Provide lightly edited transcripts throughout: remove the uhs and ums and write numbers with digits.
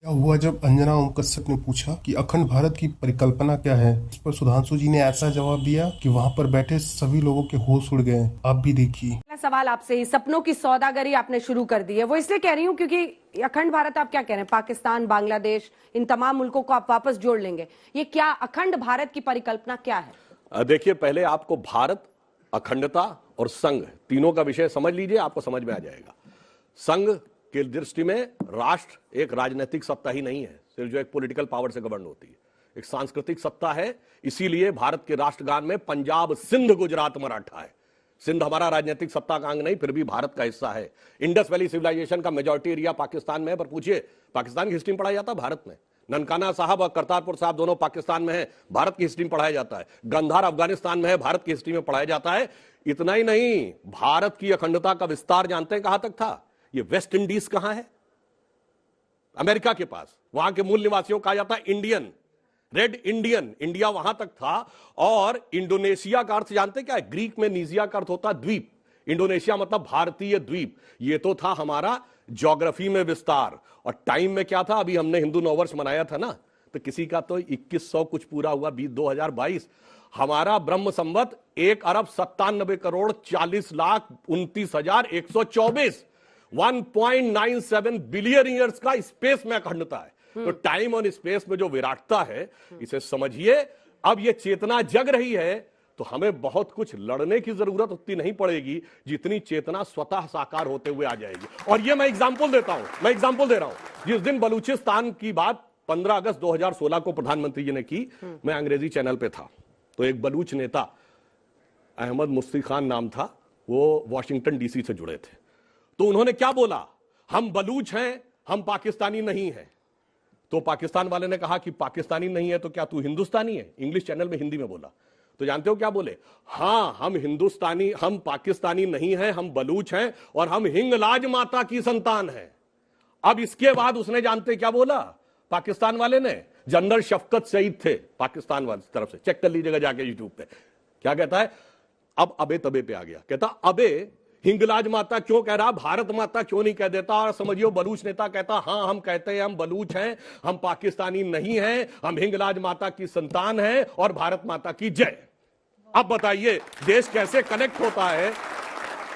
क्या हुआ जब अंजना ओम कश्यप ने पूछा कि अखंड भारत की परिकल्पना क्या है। इस पर सुधांशु जी ने ऐसा जवाब दिया कि वहां पर बैठे सभी लोगों के होश उड़ गए। आप भी देखिए। पहला सवाल आपसे ही, सपनों की सौदागरी आपने शुरू कर दी है। वो इसलिए कह रही हूं क्योंकि अखंड भारत आप क्या कह रहे हैं, पाकिस्तान, बांग्लादेश, इन तमाम मुल्कों को आप वापस जोड़ लेंगे। ये क्या अखंड भारत की परिकल्पना क्या है? देखिए, पहले आपको भारत, अखंडता और संघ तीनों का विषय समझ लीजिए, आपको समझ में आ जाएगा। संघ की दृष्टि में राष्ट्र एक राजनीतिक सत्ता ही नहीं है, सिर्फ जो एक पॉलिटिकल पावर से गवर्न होती है, एक सांस्कृतिक सत्ता है। इसीलिए भारत के राष्ट्रगान में पंजाब, सिंध, गुजरात, मराठा है। सिंध हमारा राजनीतिक सत्ता का अंग नहीं, फिर भी भारत का हिस्सा है। इंडस वैली सिविलाइजेशन का मेजॉरिटी एरिया पाकिस्तान में है, पर पूछिए पाकिस्तान की हिस्ट्री में पढ़ाया जाता है भारत में। ननकाना साहब और करतारपुर साहब दोनों पाकिस्तान में है, भारत की हिस्ट्री में पढ़ाया जाता है। गंधार अफगानिस्तान में है, भारत की हिस्ट्री में पढ़ाया जाता है। इतना ही नहीं, भारत की अखंडता का विस्तार जानते हैं कहां तक था? ये वेस्ट इंडीज कहां है? अमेरिका के पास। वहां के मूल निवासियों कहा जाता है इंडियन, रेड इंडियन। इंडिया वहां तक था। और इंडोनेशिया का अर्थ जानते क्या है? ग्रीक में नीजिया का अर्थ होता है द्वीप। इंडोनेशिया मतलब भारतीय द्वीप। ये तो था हमारा ज्योग्राफी में विस्तार। और टाइम में क्या था? अभी हमने हिंदू नववर्ष मनाया था ना, तो किसी का तो 2100 कुछ पूरा हुआ 2022। हमारा ब्रह्म संवत 1,97,40,29,124 1.97 बिलियन ईयर्स का स्पेस में अखंडता है। तो टाइम और स्पेस में जो विराटता है, इसे समझिए। अब ये चेतना जग रही है तो हमें बहुत कुछ लड़ने की जरूरत उतनी नहीं पड़ेगी जितनी चेतना स्वतः साकार होते हुए आ जाएगी। और ये मैं एग्जांपल देता हूं, मैं एग्जांपल दे रहा हूं। जिस दिन बलूचिस्तान की बात 15 अगस्त 2016 को प्रधानमंत्री जी ने की, मैं अंग्रेजी चैनल पे था, तो एक बलूच नेता, अहमद मुफ्ती खान नाम था, वो वॉशिंगटन डीसी से जुड़े थे। तो उन्होंने क्या बोला? हम बलूच हैं, हम पाकिस्तानी नहीं हैं। तो पाकिस्तान वाले ने कहा कि पाकिस्तानी नहीं है तो क्या तू हिंदुस्तानी है? इंग्लिश चैनल में हिंदी में बोला। तो जानते हो क्या बोले? हां, हम हिंदुस्तानी, हम पाकिस्तानी नहीं हैं, हम बलूच हैं और हम हिंगलाज माता की संतान हैं। अब इसके बाद उसने जानते क्या बोला? पाकिस्तान वाले ने, जनरल शफकत सईद थे पाकिस्तान वाले तरफ से, चेक कर लीजिएगा जाके यूट्यूब पे। क्या कहता है? अब अबे तबे पे आ गया। कहता अबे हिंगलाज माता क्यों कह रहा, भारत माता क्यों नहीं कह देता? और समझियो बलूच नेता कहता हां हम कहते हैं, हम बलूच हैं, हम पाकिस्तानी नहीं हैं, हम हिंगलाज माता की संतान हैं और भारत माता की जय। अब बताइए देश कैसे कनेक्ट होता है?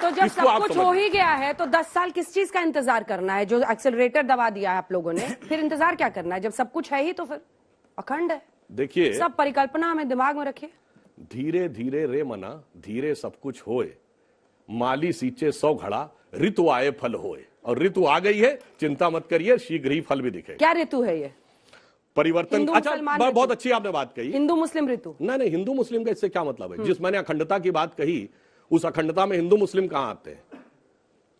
तो जब सब कुछ हो ही गया है तो 10 साल किस चीज का इंतजार करना है? जो एक्सेलरेटर दबा दिया है आप लोगों ने, फिर इंतजार क्या करना है? जब सब कुछ है ही तो फिर अखंड है। देखिए, सब परिकल्पना हमें दिमाग में रखिए। धीरे धीरे रे मना, धीरे सब कुछ होए, माली सींचे 100 घड़ा, ऋतु आए फल होए। और ऋतु आ गई है, चिंता मत करिए, शीघ्र ही फल भी दिखेगा। क्या ऋतु है ये? परिवर्तन। अच्छा, बहुत अच्छी आपने बात कही, हिंदू मुस्लिम ऋतु। नहीं, हिंदू मुस्लिम का इससे क्या मतलब है? जिस मैंने अखंडता की बात कही, उस अखंडता में हिंदू मुस्लिम कहां आते हैं?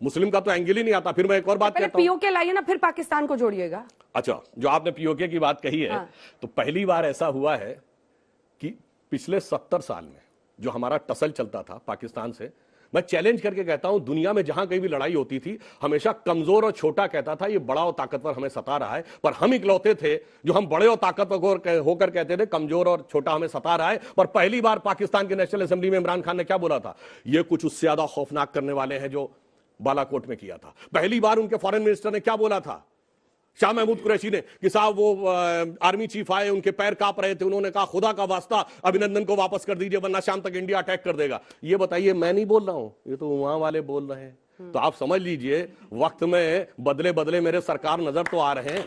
मुस्लिम का तो एंगल ही नहीं आता। फिर मैं एक और बात कहता हूं, पीओके लाइए ना, फिर पाकिस्तान को जोड़िएगा। अच्छा, जो आपने पीओके की बात कही है, हाँ। तो पहली बार ऐसा हुआ है कि पिछले 70 साल में जो हमारा टसल चलता था पाकिस्तान से, मैं चैलेंज करके कहता हूं, दुनिया में जहां कहीं भी लड़ाई होती थी, हमेशा कमजोर और छोटा कहता था ये बड़ा और ताकतवर हमें सता रहा है, पर हम इकलौते थे जो हम बड़े और ताकतवर होकर कहते थे कमजोर और छोटा हमें सता रहा है। पर पहली बार पाकिस्तान के नेशनल असेंबली में इमरान खान ने क्या बोला था? ये कुछ उससे ज्यादा खौफनाक करने वाले हैं जो बालाकोट में किया था। पहली बार उनके फॉरेन मिनिस्टर ने क्या बोला था, शाह महमूद कुरैशी ने, कि साहब वो आर्मी चीफ आए, उनके पैर कांप रहे थे, उन्होंने कहा खुदा का वास्ता अभिनंदन को वापस कर दीजिए वरना शाम तक इंडिया अटैक कर देगा। ये बताइए, मैं नहीं बोल रहा हूं, ये तो वहां वाले बोल रहे हैं। तो आप समझ लीजिए, वक्त में बदले बदले मेरे सरकार नजर तो आ रहे हैं।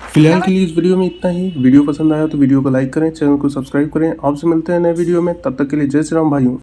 फिलहाल के लिए इस वीडियो में इतना ही। वीडियो पसंद आया तो वीडियो को लाइक करें, चैनल को सब्सक्राइब करें। आपसे मिलते हैं नए वीडियो में, तब तक के लिए जय श्री राम भाइयों।